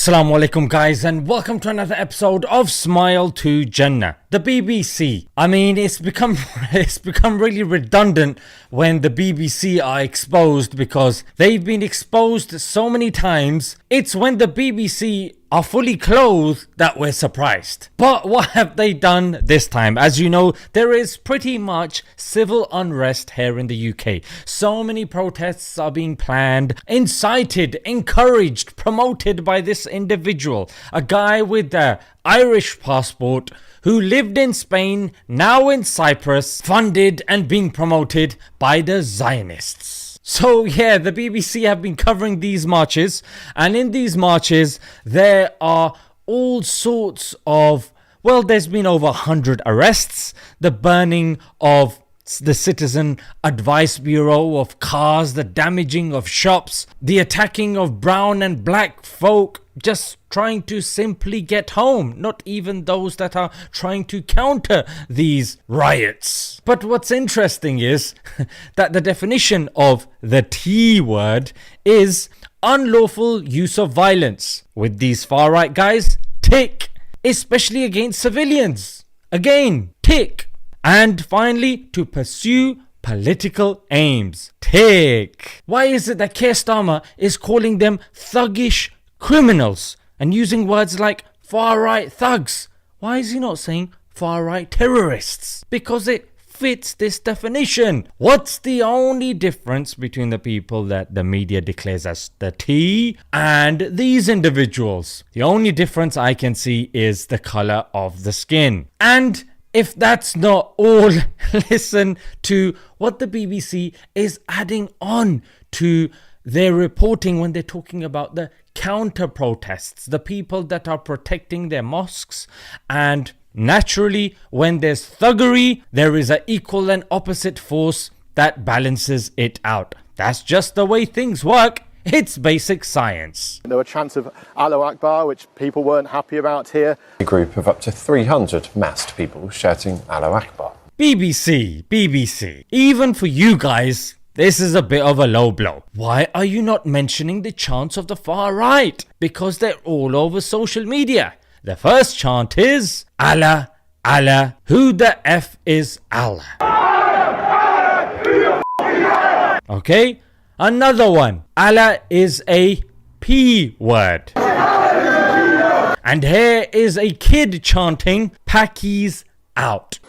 Assalamu alaikum guys, and welcome to another episode of Smile to Jannah. The BBC. I mean, it's become really redundant when the BBC are exposed because they've been exposed so many times. It's when the BBC are fully clothed that we're surprised. But what have they done this time? As you know, there is pretty much civil unrest here in the UK. So many protests are being planned, incited, encouraged, promoted by this individual, a guy with the Irish passport who lived in Spain, now in Cyprus, funded and being promoted by the Zionists. So yeah, the BBC have been covering these marches, and in these marches there are all sorts of, well, there's been over 100 arrests, the burning of the Citizen Advice Bureau of cars, the damaging of shops, the attacking of brown and black folk just trying to simply get home, not even those that are trying to counter these riots. But what's interesting is that the definition of the T word is unlawful use of violence. With these far right guys, tick, especially against civilians. Again, tick. And finally, to pursue political aims. Tick. Why is it that Keir Starmer is calling them thuggish criminals and using words like far-right thugs? Why is he not saying far-right terrorists? Because it fits this definition. What's the only difference between the people that the media declares as the T and these individuals? The only difference I can see is the color of the skin. And if that's not all, listen to what the BBC is adding on to their reporting when they're talking about the counter protests, the people that are protecting their mosques. And naturally, when there's thuggery, there is an equal and opposite force that balances it out. That's just the way things work. It's basic science. There were chants of Allahu Akbar, which people weren't happy about here. A group of up to 300 massed people shouting Allahu Akbar. BBC. Even for you guys, this is a bit of a low blow. Why are you not mentioning the chants of the far right? Because they're all over social media. The first chant is Allah, Allah, who the F is Allah? Okay? Another one, Allah is a P word. And here is a kid chanting, Packies out.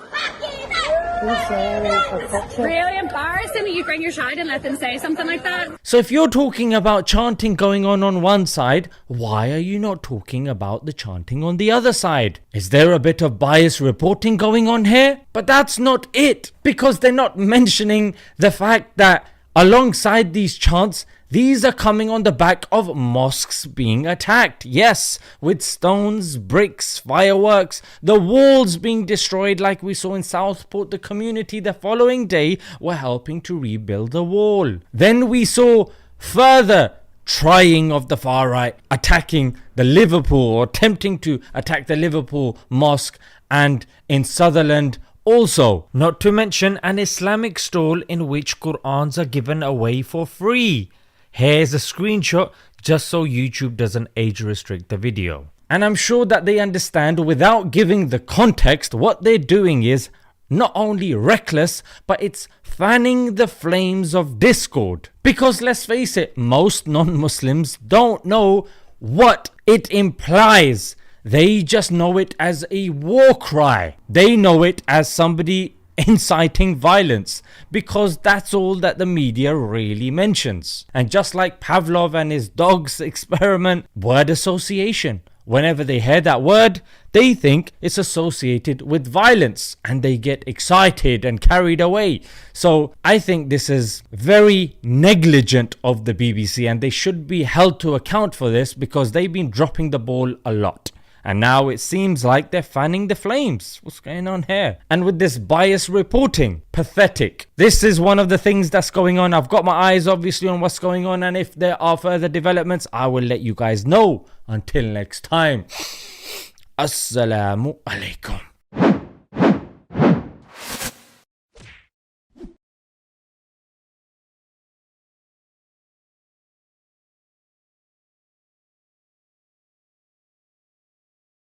Really embarrassing that you bring your child and let them say something like that. So if you're talking about chanting going on one side, why are you not talking about the chanting on the other side? Is there a bit of bias reporting going on here? But that's not it, because they're not mentioning the fact that alongside these chants, these are coming on the back of mosques being attacked. Yes, with stones, bricks, fireworks, the walls being destroyed like we saw in Southport. The community the following day were helping to rebuild the wall. Then we saw further trying of the far right attacking the Liverpool, or attempting to attack the Liverpool mosque, and in Sutherland also, not to mention an Islamic stall in which Qur'ans are given away for free. Here's a screenshot just so YouTube doesn't age restrict the video. And I'm sure that they understand, without giving the context, what they're doing is not only reckless, but it's fanning the flames of discord. Because let's face it, most non-Muslims don't know what it implies. They just know it as a war cry. They know it as somebody inciting violence, because that's all that the media really mentions. And just like Pavlov and his dog's experiment, word association. Whenever they hear that word, they think it's associated with violence and they get excited and carried away. So I think this is very negligent of the BBC, and they should be held to account for this, because they've been dropping the ball a lot. And now it seems like they're fanning the flames. What's going on here? And with this bias reporting, pathetic. This is one of the things that's going on. I've got my eyes obviously on what's going on, and if there are further developments, I will let you guys know. Until next time, Assalamu alaikum.